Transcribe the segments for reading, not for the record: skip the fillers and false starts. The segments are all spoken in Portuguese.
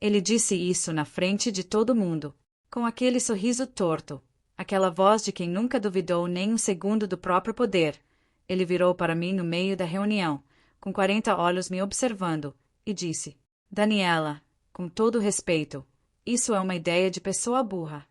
Ele disse isso na frente de todo mundo, com aquele sorriso torto, aquela voz de quem nunca duvidou nem um segundo do próprio poder. Ele virou para mim no meio da reunião, com 40 olhos me observando, e disse: Daniela, com todo respeito, isso é uma ideia de pessoa burra.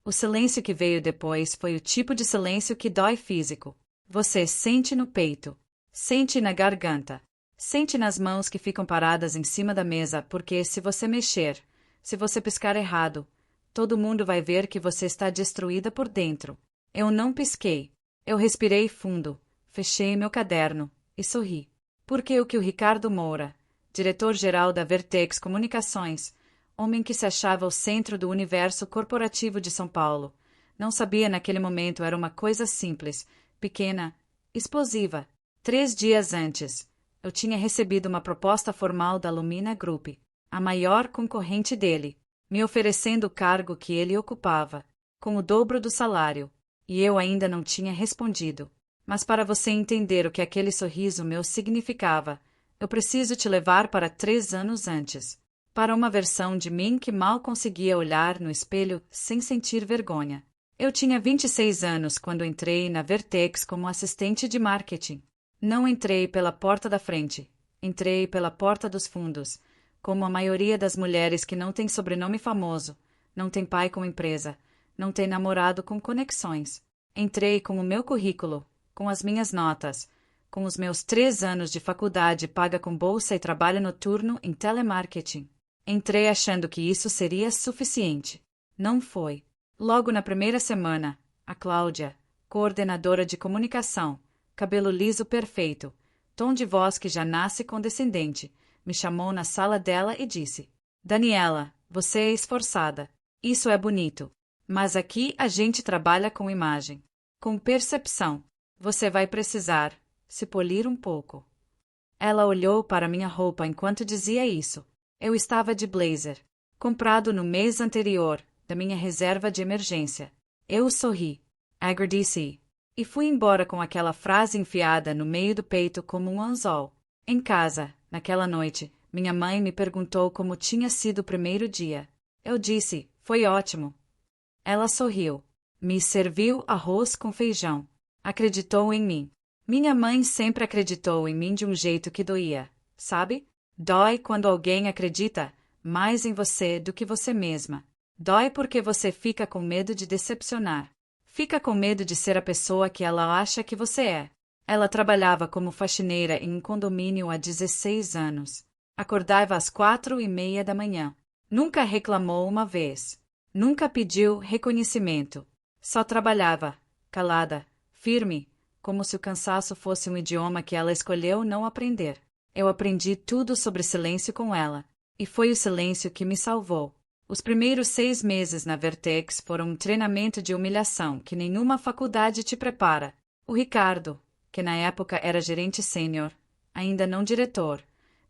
O silêncio que veio depois foi o tipo de silêncio que dói físico. Você sente no peito, sente na garganta, sente nas mãos que ficam paradas em cima da mesa porque se você mexer, se você piscar errado, todo mundo vai ver que você está destruída por dentro. Eu não pisquei. Eu respirei fundo, fechei meu caderno e sorri. Porque o que o Ricardo Moura, diretor-geral da Vertex Comunicações, homem que se achava o centro do universo corporativo de São Paulo, não sabia naquele momento era uma coisa simples, pequena, explosiva. 3 dias antes, eu tinha recebido uma proposta formal da Lumina Group, a maior concorrente dele, me oferecendo o cargo que ele ocupava, com o dobro do salário, e eu ainda não tinha respondido. Mas para você entender o que aquele sorriso meu significava, eu preciso te levar para 3 anos antes, para uma versão de mim que mal conseguia olhar no espelho sem sentir vergonha. Eu tinha 26 anos quando entrei na Vertex como assistente de marketing. Não entrei pela porta da frente, entrei pela porta dos fundos, como a maioria das mulheres que não tem sobrenome famoso, não tem pai com empresa, não tem namorado com conexões. Entrei com o meu currículo, com as minhas notas, com os meus 3 anos de faculdade paga com bolsa e trabalho noturno em telemarketing. Entrei achando que isso seria suficiente. Não foi. Logo na primeira semana, a Cláudia, coordenadora de comunicação, cabelo liso perfeito, tom de voz que já nasce condescendente, me chamou na sala dela e disse: Daniela, você é esforçada. Isso é bonito. Mas aqui a gente trabalha com imagem, com percepção. Você vai precisar se polir um pouco. Ela olhou para minha roupa enquanto dizia isso. Eu estava de blazer, comprado no mês anterior, da minha reserva de emergência. Eu sorri, agradeci, e fui embora com aquela frase enfiada no meio do peito como um anzol. Em casa, naquela noite, minha mãe me perguntou como tinha sido o primeiro dia. Eu disse: foi ótimo. Ela sorriu, me serviu arroz com feijão. Acreditou em mim. Minha mãe sempre acreditou em mim de um jeito que doía, sabe? Dói quando alguém acredita mais em você do que você mesma. Dói porque você fica com medo de decepcionar. Fica com medo de ser a pessoa que ela acha que você é. Ela trabalhava como faxineira em um condomínio há 16 anos. Acordava às 4:30 da manhã. Nunca reclamou uma vez. Nunca pediu reconhecimento. Só trabalhava, calada, firme, como se o cansaço fosse um idioma que ela escolheu não aprender. Eu aprendi tudo sobre silêncio com ela. E foi o silêncio que me salvou. Os primeiros 6 meses na Vertex foram um treinamento de humilhação que nenhuma faculdade te prepara. O Ricardo, que na época era gerente sênior, ainda não diretor,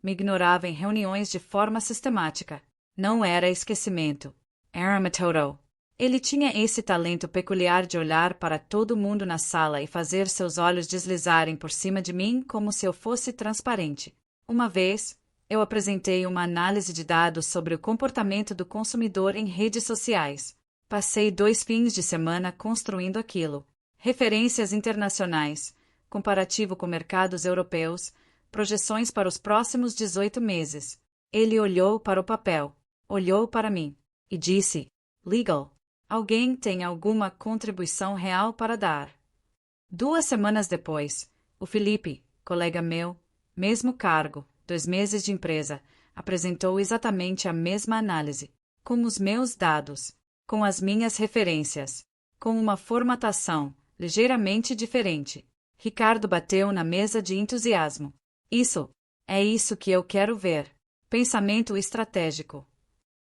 me ignorava em reuniões de forma sistemática. Não era esquecimento. Era metodo. Ele tinha esse talento peculiar de olhar para todo mundo na sala e fazer seus olhos deslizarem por cima de mim como se eu fosse transparente. Uma vez, eu apresentei uma análise de dados sobre o comportamento do consumidor em redes sociais. Passei 2 fins de semana construindo aquilo. Referências internacionais, comparativo com mercados europeus, projeções para os próximos 18 meses. Ele olhou para o papel, olhou para mim, e disse: Legal. Alguém tem alguma contribuição real para dar? 2 semanas depois, o Felipe, colega meu, mesmo cargo, 2 meses de empresa, apresentou exatamente a mesma análise, com os meus dados, com as minhas referências, com uma formatação ligeiramente diferente. Ricardo bateu na mesa de entusiasmo. É isso que eu quero ver. Pensamento estratégico.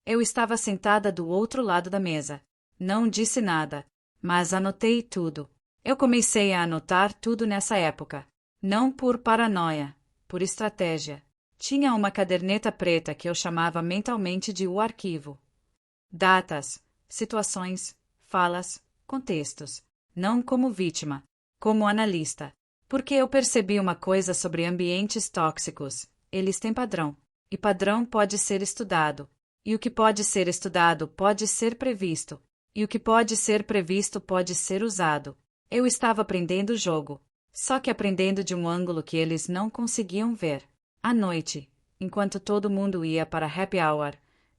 Eu estava sentada do outro lado da mesa. Não disse nada, mas anotei tudo. Eu comecei a anotar tudo nessa época. Não por paranoia, por estratégia. Tinha uma caderneta preta que eu chamava mentalmente de o arquivo. Datas, situações, falas, contextos. Não como vítima, como analista. Porque eu percebi uma coisa sobre ambientes tóxicos. Eles têm padrão. E padrão pode ser estudado. E o que pode ser estudado pode ser previsto. E o que pode ser previsto pode ser usado. Eu estava aprendendo o jogo. Só que aprendendo de um ângulo que eles não conseguiam ver. À noite, enquanto todo mundo ia para happy hour,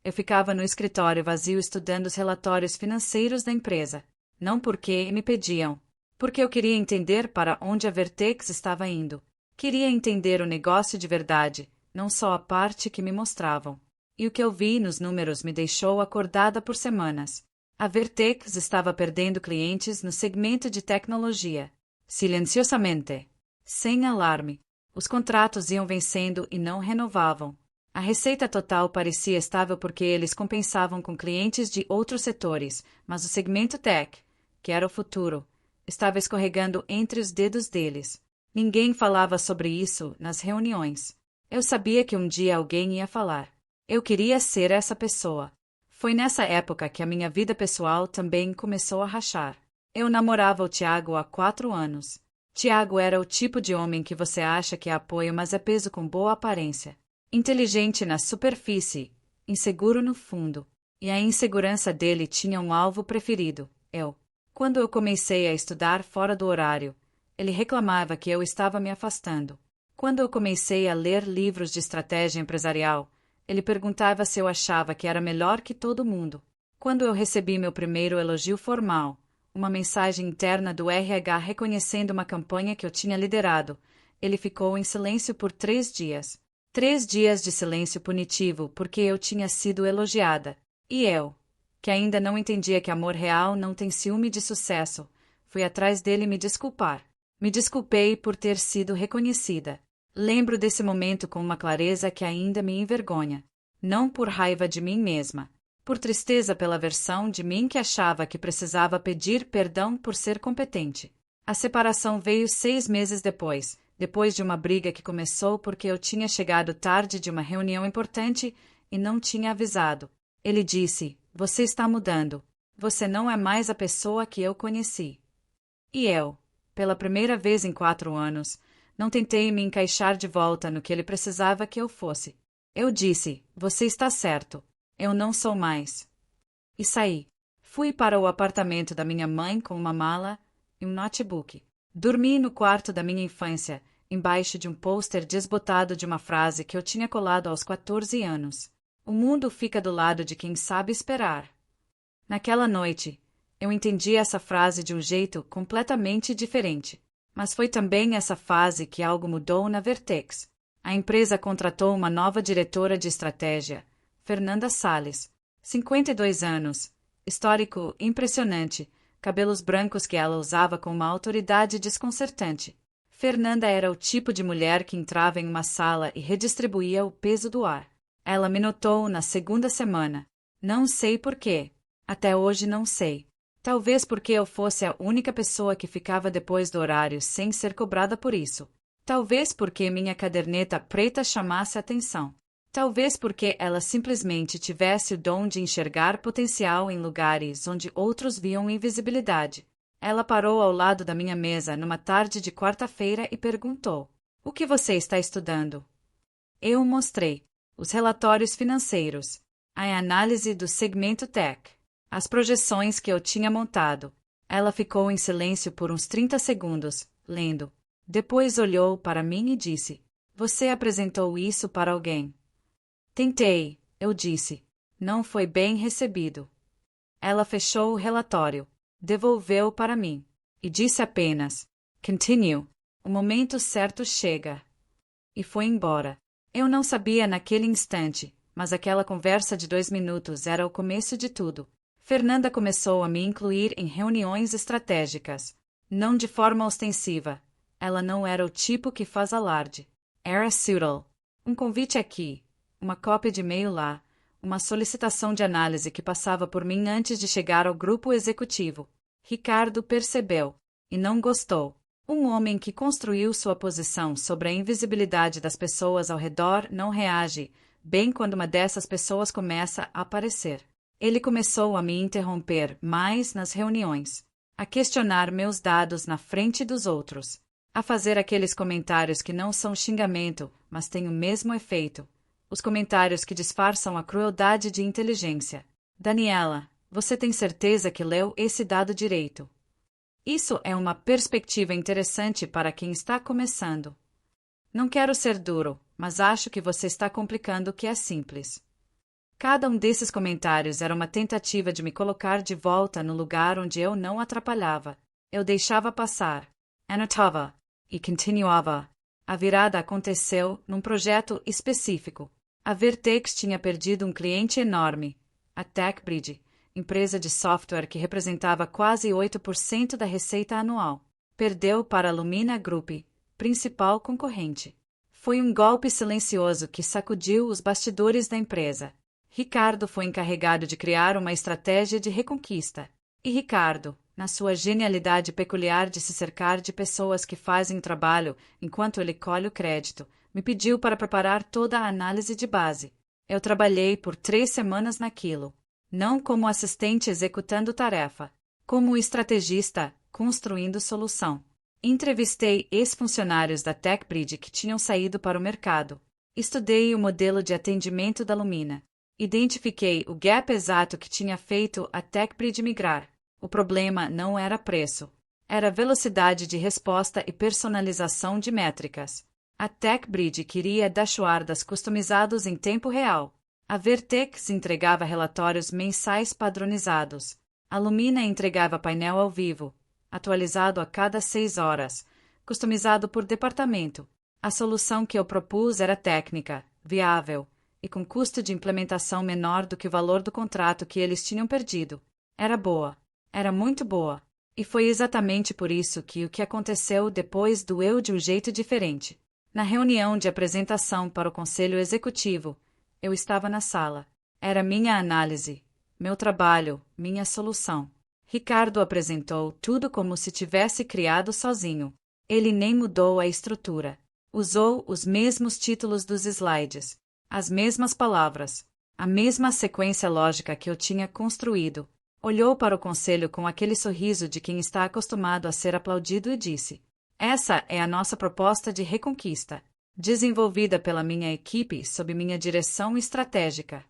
eu ficava no escritório vazio estudando os relatórios financeiros da empresa. Não porque me pediam. Porque eu queria entender para onde a Vertex estava indo. Queria entender o negócio de verdade, não só a parte que me mostravam. E o que eu vi nos números me deixou acordada por semanas. A Vertex estava perdendo clientes no segmento de tecnologia. Silenciosamente. Sem alarme. Os contratos iam vencendo e não renovavam. A receita total parecia estável porque eles compensavam com clientes de outros setores, mas o segmento tech, que era o futuro, estava escorregando entre os dedos deles. Ninguém falava sobre isso nas reuniões. Eu sabia que um dia alguém ia falar. Eu queria ser essa pessoa. Foi nessa época que a minha vida pessoal também começou a rachar. Eu namorava o Tiago há 4 anos. Tiago era o tipo de homem que você acha que é apoio, mas é peso com boa aparência. Inteligente na superfície, inseguro no fundo. E a insegurança dele tinha um alvo preferido, eu. Quando eu comecei a estudar fora do horário, ele reclamava que eu estava me afastando. Quando eu comecei a ler livros de estratégia empresarial, ele perguntava se eu achava que era melhor que todo mundo. Quando eu recebi meu primeiro elogio formal, uma mensagem interna do RH reconhecendo uma campanha que eu tinha liderado, ele ficou em silêncio por 3 dias. 3 dias de silêncio punitivo porque eu tinha sido elogiada. E eu, que ainda não entendia que amor real não tem ciúme de sucesso, fui atrás dele me desculpar. Me desculpei por ter sido reconhecida. Lembro desse momento com uma clareza que ainda me envergonha. Não por raiva de mim mesma. Por tristeza pela versão de mim que achava que precisava pedir perdão por ser competente. A separação veio 6 meses depois de uma briga que começou porque eu tinha chegado tarde de uma reunião importante e não tinha avisado. Ele disse, você está mudando. Você não é mais a pessoa que eu conheci. E eu, pela primeira vez em 4 anos, não tentei me encaixar de volta no que ele precisava que eu fosse. Eu disse, você está certo. Eu não sou mais. E saí. Fui para o apartamento da minha mãe com uma mala e um notebook. Dormi no quarto da minha infância, embaixo de um pôster desbotado de uma frase que eu tinha colado aos 14 anos. O mundo fica do lado de quem sabe esperar. Naquela noite, eu entendi essa frase de um jeito completamente diferente. Mas foi também essa fase que algo mudou na Vertex. A empresa contratou uma nova diretora de estratégia, Fernanda Salles, 52 anos, histórico impressionante, cabelos brancos que ela usava com uma autoridade desconcertante. Fernanda era o tipo de mulher que entrava em uma sala e redistribuía o peso do ar. Ela me notou na segunda semana. Não sei por quê. Até hoje não sei. Talvez porque eu fosse a única pessoa que ficava depois do horário sem ser cobrada por isso. Talvez porque minha caderneta preta chamasse atenção. Talvez porque ela simplesmente tivesse o dom de enxergar potencial em lugares onde outros viam invisibilidade. Ela parou ao lado da minha mesa numa tarde de quarta-feira e perguntou: o que você está estudando? Eu mostrei os relatórios financeiros, a análise do segmento tech, as projeções que eu tinha montado. Ela ficou em silêncio por uns 30 segundos, lendo. Depois olhou para mim e disse: você apresentou isso para alguém? Tentei, eu disse. Não foi bem recebido. Ela fechou o relatório, devolveu para mim, e disse apenas: continue, o momento certo chega. E foi embora. Eu não sabia naquele instante, mas aquela conversa de 2 minutos era o começo de tudo. Fernanda começou a me incluir em reuniões estratégicas. Não de forma ostensiva. Ela não era o tipo que faz alarde. Era subtle. Um convite aqui, uma cópia de e-mail lá, uma solicitação de análise que passava por mim antes de chegar ao grupo executivo. Ricardo percebeu. E não gostou. Um homem que construiu sua posição sobre a invisibilidade das pessoas ao redor não reage bem quando uma dessas pessoas começa a aparecer. Ele começou a me interromper mais nas reuniões, a questionar meus dados na frente dos outros, a fazer aqueles comentários que não são xingamento, mas têm o mesmo efeito. Os comentários que disfarçam a crueldade de inteligência. Daniela, você tem certeza que leu esse dado direito? Isso é uma perspectiva interessante para quem está começando. Não quero ser duro, mas acho que você está complicando o que é simples. Cada um desses comentários era uma tentativa de me colocar de volta no lugar onde eu não atrapalhava. Eu deixava passar, anotava e continuava. A virada aconteceu num projeto específico. A Vertex tinha perdido um cliente enorme, a TechBridge, empresa de software que representava quase 8% da receita anual. Perdeu para a Lumina Group, principal concorrente. Foi um golpe silencioso que sacudiu os bastidores da empresa. Ricardo foi encarregado de criar uma estratégia de reconquista. E Ricardo, na sua genialidade peculiar de se cercar de pessoas que fazem o trabalho enquanto ele colhe o crédito, me pediu para preparar toda a análise de base. Eu trabalhei por 3 semanas naquilo. Não como assistente executando tarefa, como estrategista, construindo solução. Entrevistei ex-funcionários da TechBridge que tinham saído para o mercado. Estudei o modelo de atendimento da Lumina. Identifiquei o gap exato que tinha feito a TechBridge migrar. O problema não era preço. Era velocidade de resposta e personalização de métricas. A TechBridge queria dashboards customizados em tempo real. A Vertex entregava relatórios mensais padronizados. A Lumina entregava painel ao vivo, atualizado a cada 6 horas, customizado por departamento. A solução que eu propus era técnica, viável, e com custo de implementação menor do que o valor do contrato que eles tinham perdido. Era boa. Era muito boa. E foi exatamente por isso que o que aconteceu depois doeu de um jeito diferente. Na reunião de apresentação para o Conselho Executivo, eu estava na sala. Era minha análise, meu trabalho, minha solução. Ricardo apresentou tudo como se tivesse criado sozinho. Ele nem mudou a estrutura. Usou os mesmos títulos dos slides, as mesmas palavras, a mesma sequência lógica que eu tinha construído. Olhou para o conselho com aquele sorriso de quem está acostumado a ser aplaudido e disse: "Essa é a nossa proposta de reconquista, desenvolvida pela minha equipe sob minha direção estratégica."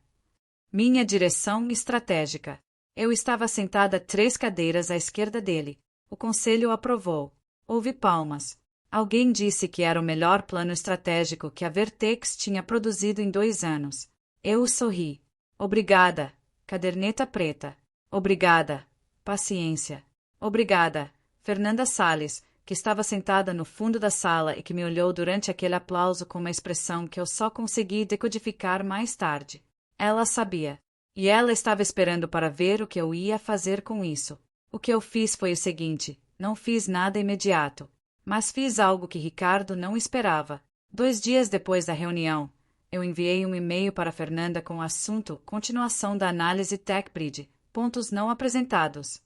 Minha direção estratégica. Eu estava sentada 3 cadeiras à esquerda dele. O conselho aprovou. Houve palmas. Alguém disse que era o melhor plano estratégico que a Vertex tinha produzido em 2 anos. Eu sorri. Obrigada, caderneta preta. Obrigada. Paciência. Obrigada, Fernanda Salles, que estava sentada no fundo da sala e que me olhou durante aquele aplauso com uma expressão que eu só consegui decodificar mais tarde. Ela sabia. E ela estava esperando para ver o que eu ia fazer com isso. O que eu fiz foi o seguinte: não fiz nada imediato. Mas fiz algo que Ricardo não esperava. 2 dias depois da reunião, eu enviei um e-mail para Fernanda com o assunto Continuação da análise TechBridge, pontos não apresentados.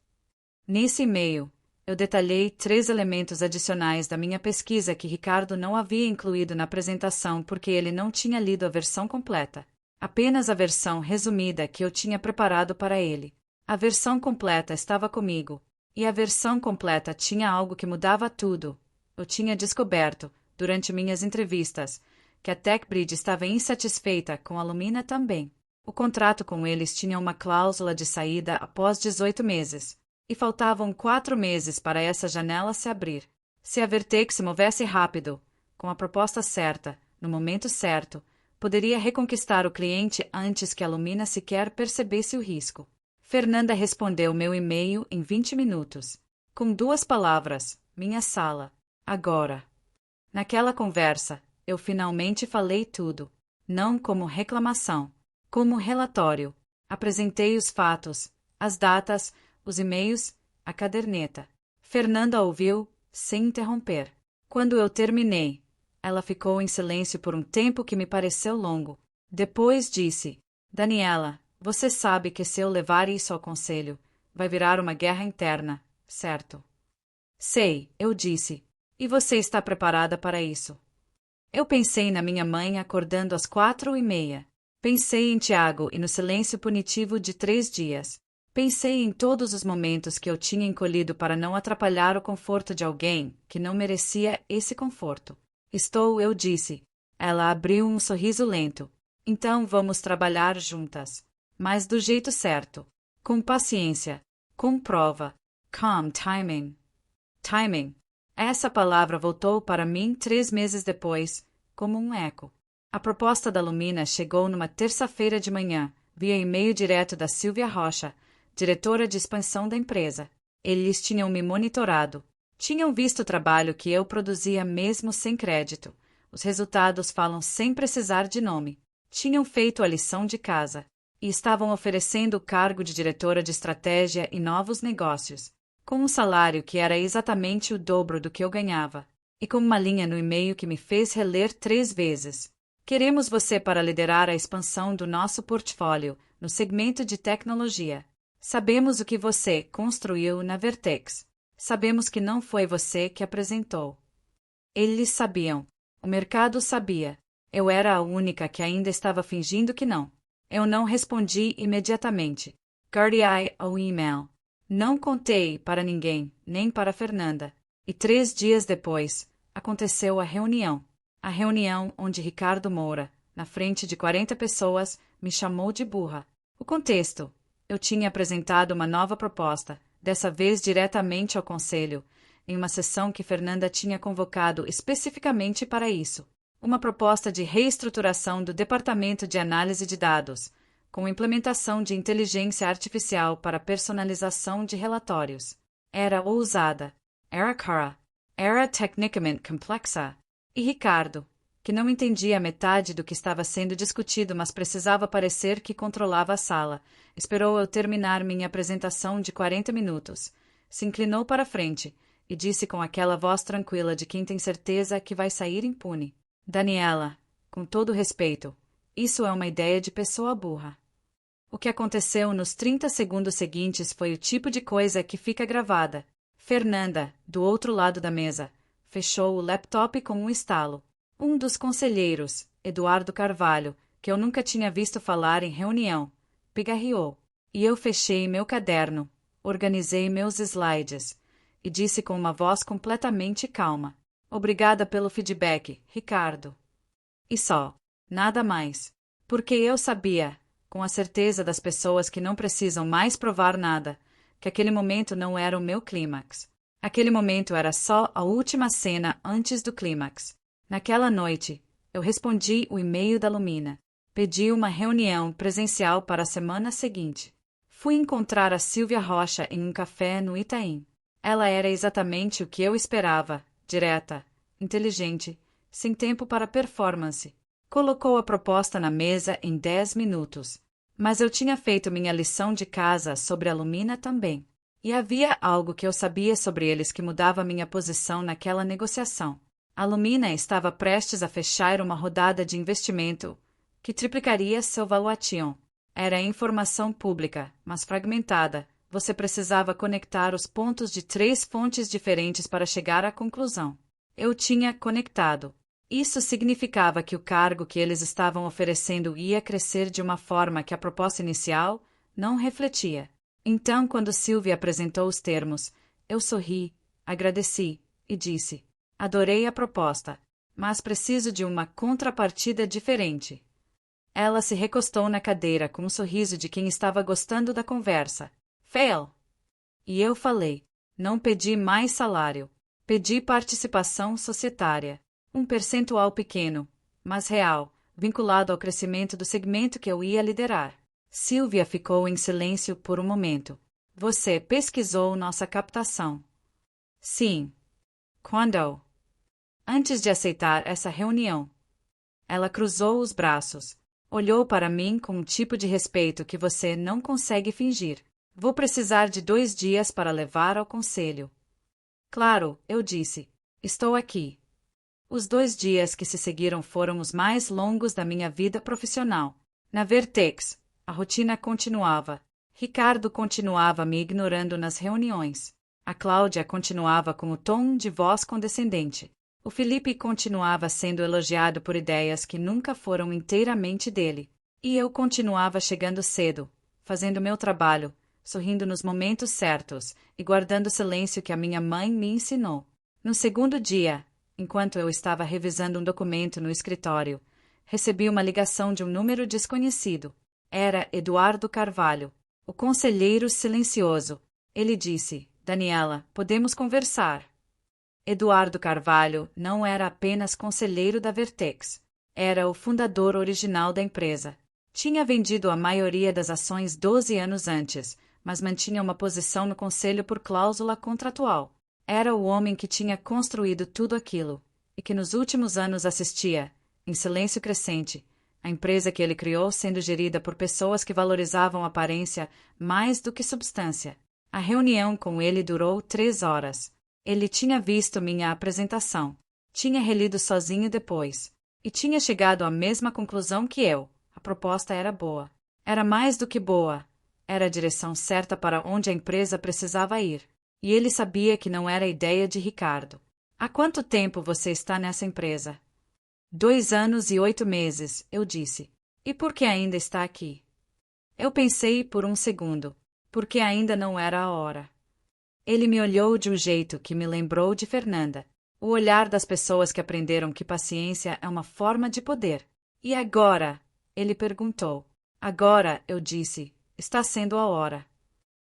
Nesse e-mail, eu detalhei 3 elementos adicionais da minha pesquisa que Ricardo não havia incluído na apresentação porque ele não tinha lido a versão completa. Apenas a versão resumida que eu tinha preparado para ele. A versão completa estava comigo. E a versão completa tinha algo que mudava tudo. Eu tinha descoberto, durante minhas entrevistas, que a TechBridge estava insatisfeita com a Lumina também. O contrato com eles tinha uma cláusula de saída após 18 meses. E faltavam 4 meses para essa janela se abrir. Se a Vertex se movesse rápido, com a proposta certa, no momento certo, poderia reconquistar o cliente antes que a Lumina sequer percebesse o risco. Fernanda respondeu meu e-mail em 20 minutos. Com 2 palavras: minha sala. Agora. Naquela conversa, eu finalmente falei tudo. Não como reclamação, como relatório. Apresentei os fatos, as datas, os e-mails, a caderneta. Fernanda ouviu, sem interromper. Quando eu terminei, ela ficou em silêncio por um tempo que me pareceu longo. Depois disse: "Daniela, você sabe que se eu levar isso ao conselho, vai virar uma guerra interna, certo?" "Sei", eu disse. "E você está preparada para isso?" Eu pensei na minha mãe acordando às 4:30. Pensei em Tiago e no silêncio punitivo de 3 dias. Pensei em todos os momentos que eu tinha encolhido para não atrapalhar o conforto de alguém que não merecia esse conforto. "Estou", eu disse. Ela abriu um sorriso lento. Então vamos trabalhar juntas. Mas do jeito certo. Com paciência. Com prova. Calm timing. Timing. Essa palavra voltou para mim 3 meses depois, como um eco. A proposta da Lumina chegou numa terça-feira de manhã, via e-mail direto da Silvia Rocha, diretora de expansão da empresa. Eles tinham me monitorado. Tinham visto o trabalho que eu produzia mesmo sem crédito. Os resultados falam sem precisar de nome. Tinham feito a lição de casa. E estavam oferecendo o cargo de diretora de estratégia e novos negócios, com um salário que era exatamente o dobro do que eu ganhava, e com uma linha no e-mail que me fez reler 3 vezes. Queremos você para liderar a expansão do nosso portfólio no segmento de tecnologia. Sabemos o que você construiu na Vertex. Sabemos que não foi você que apresentou. Eles sabiam. O mercado sabia. Eu era a única que ainda estava fingindo que não. Eu não respondi imediatamente. Guardei o e-mail. Não contei para ninguém, nem para Fernanda. E 3 dias depois, aconteceu a reunião. A reunião onde Ricardo Moura, na frente de 40 pessoas, me chamou de burra. O contexto. Eu tinha apresentado uma nova proposta, dessa vez diretamente ao conselho, em uma sessão que Fernanda tinha convocado especificamente para isso. Uma proposta de reestruturação do Departamento de Análise de Dados, com implementação de inteligência artificial para personalização de relatórios. Era ousada, era cara, era tecnicamente complexa. E Ricardo, que não entendia metade do que estava sendo discutido, mas precisava parecer que controlava a sala, esperou eu terminar minha apresentação de 40 minutos, se inclinou para a frente e disse com aquela voz tranquila de quem tem certeza que vai sair impune: Daniela, com todo respeito, isso é uma ideia de pessoa burra. O que aconteceu nos 30 segundos seguintes foi o tipo de coisa que fica gravada. Fernanda, do outro lado da mesa, fechou o laptop com um estalo. Um dos conselheiros, Eduardo Carvalho, que eu nunca tinha visto falar em reunião, pigarreou. E eu fechei meu caderno, organizei meus slides e disse com uma voz completamente calma: Obrigada pelo feedback, Ricardo. E só. Nada mais. Porque eu sabia, com a certeza das pessoas que não precisam mais provar nada, que aquele momento não era o meu clímax. Aquele momento era só a última cena antes do clímax. Naquela noite, eu respondi o e-mail da Lumina. Pedi uma reunião presencial para a semana seguinte. Fui encontrar a Silvia Rocha em um café no Itaim. Ela era exatamente o que eu esperava, direta, inteligente, sem tempo para performance. Colocou a proposta na mesa em 10 minutos. Mas eu tinha feito minha lição de casa sobre a Lumina também. E havia algo que eu sabia sobre eles que mudava minha posição naquela negociação. A Lumina estava prestes a fechar uma rodada de investimento que triplicaria seu valuation. Era informação pública, mas fragmentada. Você precisava conectar os pontos de 3 fontes diferentes para chegar à conclusão. Eu tinha conectado. Isso significava que o cargo que eles estavam oferecendo ia crescer de uma forma que a proposta inicial não refletia. Então, quando Silvia apresentou os termos, eu sorri, agradeci e disse: Adorei a proposta, mas preciso de uma contrapartida diferente. Ela se recostou na cadeira com um sorriso de quem estava gostando da conversa. Fail! E eu falei: não pedi mais salário. Pedi participação societária. Um percentual pequeno, mas real, vinculado ao crescimento do segmento que eu ia liderar. Silvia ficou em silêncio por um momento. Você pesquisou nossa captação? Sim. Quando? Antes de aceitar essa reunião. Ela cruzou os braços. Olhou para mim com um tipo de respeito que você não consegue fingir. Vou precisar de 2 dias para levar ao conselho. Claro, eu disse. Estou aqui. Os 2 dias que se seguiram foram os mais longos da minha vida profissional. Na Vertex, a rotina continuava. Ricardo continuava me ignorando nas reuniões. A Cláudia continuava com o tom de voz condescendente. O Felipe continuava sendo elogiado por ideias que nunca foram inteiramente dele. E eu continuava chegando cedo, fazendo meu trabalho, sorrindo nos momentos certos e guardando o silêncio que a minha mãe me ensinou. No segundo dia, enquanto eu estava revisando um documento no escritório, recebi uma ligação de um número desconhecido. Era Eduardo Carvalho, o conselheiro silencioso. Ele disse: Daniela, podemos conversar. Eduardo Carvalho não era apenas conselheiro da Vertex. Era o fundador original da empresa. Tinha vendido a maioria das ações 12 anos antes, mas mantinha uma posição no conselho por cláusula contratual. Era o homem que tinha construído tudo aquilo, e que nos últimos anos assistia, em silêncio crescente, a empresa que ele criou sendo gerida por pessoas que valorizavam aparência mais do que substância. A reunião com ele durou 3 horas. Ele tinha visto minha apresentação, tinha relido sozinho depois, e tinha chegado à mesma conclusão que eu. A proposta era boa. Era mais do que boa. Era a direção certa para onde a empresa precisava ir. E ele sabia que não era a ideia de Ricardo. Há quanto tempo você está nessa empresa? 2 anos e 8 meses, eu disse. E por que ainda está aqui? Eu pensei por um segundo. Porque ainda não era a hora. Ele me olhou de um jeito que me lembrou de Fernanda. O olhar das pessoas que aprenderam que paciência é uma forma de poder. E agora? Ele perguntou. Agora, eu disse, está sendo a hora.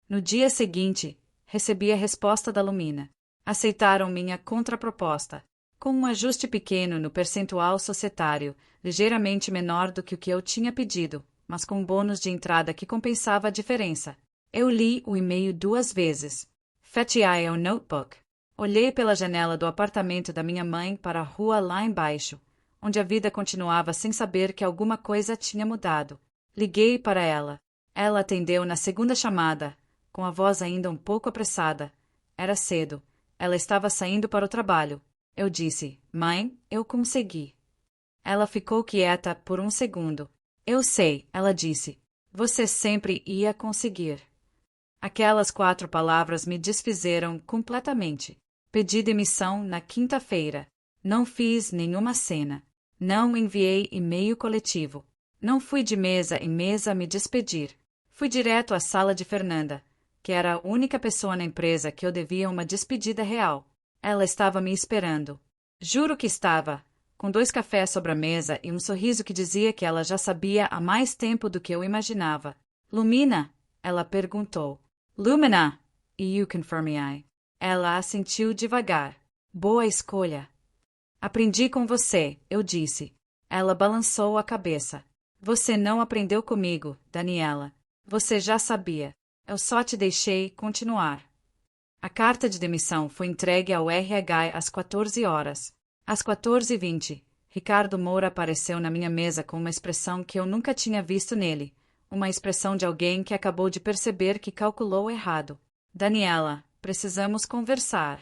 No dia seguinte, recebi a resposta da Lumina. Aceitaram minha contraproposta, com um ajuste pequeno no percentual societário, ligeiramente menor do que o que eu tinha pedido, mas com um bônus de entrada que compensava a diferença. Eu li o e-mail 2 vezes. Fatiei o notebook. Olhei pela janela do apartamento da minha mãe para a rua lá embaixo, onde a vida continuava sem saber que alguma coisa tinha mudado. Liguei para ela. Ela atendeu na segunda chamada, com a voz ainda um pouco apressada. Era cedo. Ela estava saindo para o trabalho. Eu disse: Mãe, eu consegui. Ela ficou quieta por um segundo. Eu sei, ela disse. Você sempre ia conseguir. Aquelas 4 palavras me desfizeram completamente. Pedi demissão na quinta-feira. Não fiz nenhuma cena. Não enviei e-mail coletivo. Não fui de mesa em mesa me despedir. Fui direto à sala de Fernanda, que era a única pessoa na empresa que eu devia uma despedida real. Ela estava me esperando. Juro que estava, com 2 cafés sobre a mesa e um sorriso que dizia que ela já sabia há mais tempo do que eu imaginava. Lumina? Ela perguntou. Lumina! You confirm me. Ela assentiu devagar. Boa escolha. Aprendi com você, eu disse. Ela balançou a cabeça. Você não aprendeu comigo, Daniela. Você já sabia. Eu só te deixei continuar. A carta de demissão foi entregue ao RH às 14 horas. Às 14h20, Ricardo Moura apareceu na minha mesa com uma expressão que eu nunca tinha visto nele. Uma expressão de alguém que acabou de perceber que calculou errado. Daniela, precisamos conversar.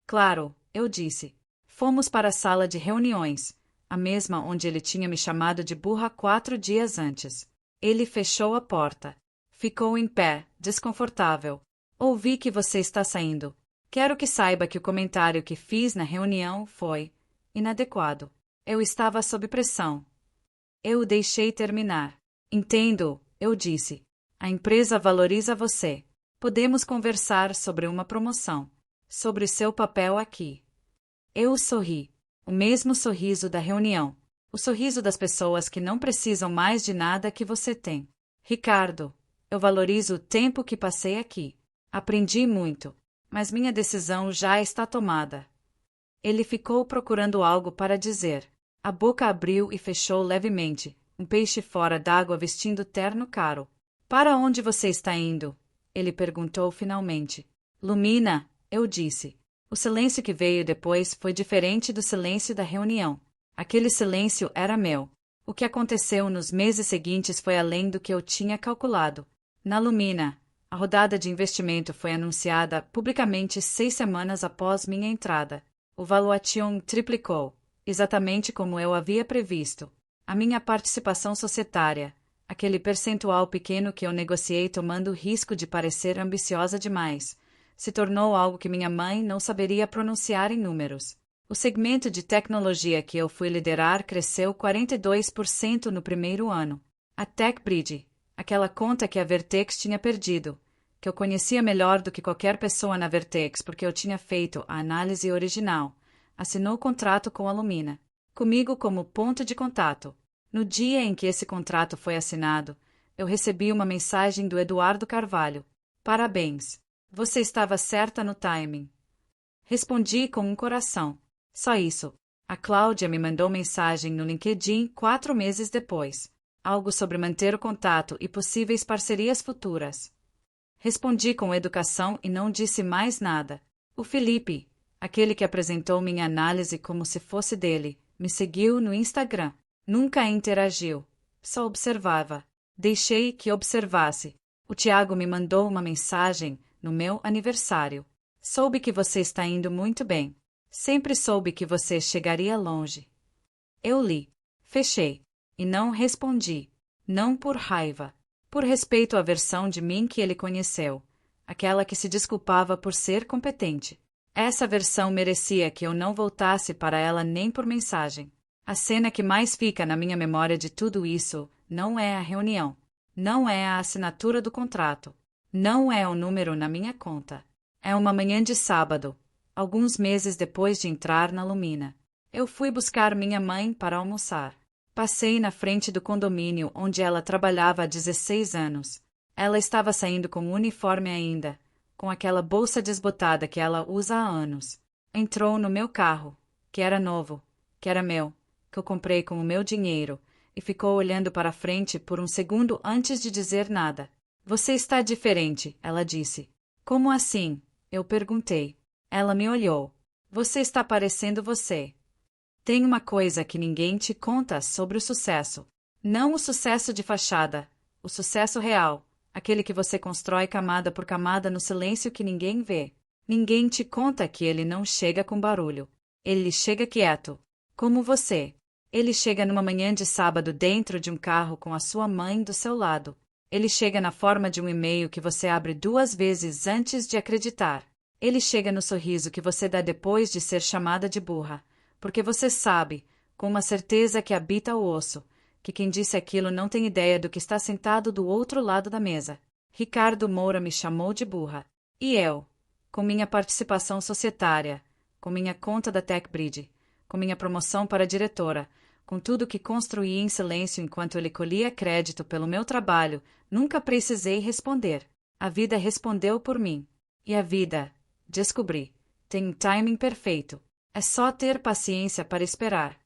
Claro, eu disse. Fomos para a sala de reuniões, a mesma onde ele tinha me chamado de burra 4 dias antes. Ele fechou a porta. Ficou em pé, desconfortável. Ouvi que você está saindo. Quero que saiba que o comentário que fiz na reunião foi inadequado. Eu estava sob pressão. Eu o deixei terminar. Entendo, eu disse. A empresa valoriza você. Podemos conversar sobre uma promoção. Sobre seu papel aqui. Eu sorri. O mesmo sorriso da reunião. O sorriso das pessoas que não precisam mais de nada que você tem. Ricardo, eu valorizo o tempo que passei aqui. Aprendi muito, mas minha decisão já está tomada. Ele ficou procurando algo para dizer. A boca abriu e fechou levemente, um peixe fora d'água vestindo terno caro. Para onde você está indo? Ele perguntou finalmente. Lumina, eu disse. O silêncio que veio depois foi diferente do silêncio da reunião. Aquele silêncio era meu. O que aconteceu nos meses seguintes foi além do que eu tinha calculado. Na Lumina, a rodada de investimento foi anunciada publicamente 6 semanas após minha entrada. O valuation triplicou, exatamente como eu havia previsto. A minha participação societária, aquele percentual pequeno que eu negociei tomando o risco de parecer ambiciosa demais, se tornou algo que minha mãe não saberia pronunciar em números. O segmento de tecnologia que eu fui liderar cresceu 42% no primeiro ano. A TechBridge, aquela conta que a Vertex tinha perdido, que eu conhecia melhor do que qualquer pessoa na Vertex porque eu tinha feito a análise original, assinou o contrato com a Lumina. comigo como ponto de contato. No dia em que esse contrato foi assinado, eu recebi uma mensagem do Eduardo Carvalho. Parabéns. Você estava certa no timing. Respondi com um coração. Só isso. A Cláudia me mandou mensagem no LinkedIn 4 meses depois. Algo sobre manter o contato e possíveis parcerias futuras. Respondi com educação e não disse mais nada. O Felipe, aquele que apresentou minha análise como se fosse dele, me seguiu no Instagram. Nunca interagiu. Só observava. Deixei que observasse. O Tiago me mandou uma mensagem no meu aniversário. Soube que você está indo muito bem. Sempre soube que você chegaria longe. Eu li. Fechei. E não respondi. Não por raiva. Por respeito à versão de mim que ele conheceu. Aquela que se desculpava por ser competente. Essa versão merecia que eu não voltasse para ela nem por mensagem. A cena que mais fica na minha memória de tudo isso não é a reunião. Não é a assinatura do contrato. Não é o número na minha conta. É uma manhã de sábado, alguns meses depois de entrar na Lumina. Eu fui buscar minha mãe para almoçar. Passei na frente do condomínio onde ela trabalhava há 16 anos. Ela estava saindo com o uniforme ainda, com aquela bolsa desbotada que ela usa há anos. Entrou no meu carro, que era novo, que era meu, que eu comprei com o meu dinheiro, e ficou olhando para a frente por um segundo antes de dizer nada. Você está diferente, ela disse. Como assim? Eu perguntei. Ela me olhou. Você está parecendo você. Tem uma coisa que ninguém te conta sobre o sucesso. Não o sucesso de fachada, o sucesso real, aquele que você constrói camada por camada no silêncio que ninguém vê. Ninguém te conta que ele não chega com barulho. Ele chega quieto, como você. Ele chega numa manhã de sábado dentro de um carro com a sua mãe do seu lado. Ele chega na forma de um e-mail que você abre 2 vezes antes de acreditar. Ele chega no sorriso que você dá depois de ser chamada de burra. Porque você sabe, com uma certeza que habita o osso, que quem disse aquilo não tem ideia do que está sentado do outro lado da mesa. Ricardo Moura me chamou de burra. E eu, com minha participação societária, com minha conta da TechBridge, com minha promoção para diretora, com tudo que construí em silêncio enquanto ele colhia crédito pelo meu trabalho, nunca precisei responder. A vida respondeu por mim. E a vida, descobri, tem um timing perfeito. É só ter paciência para esperar.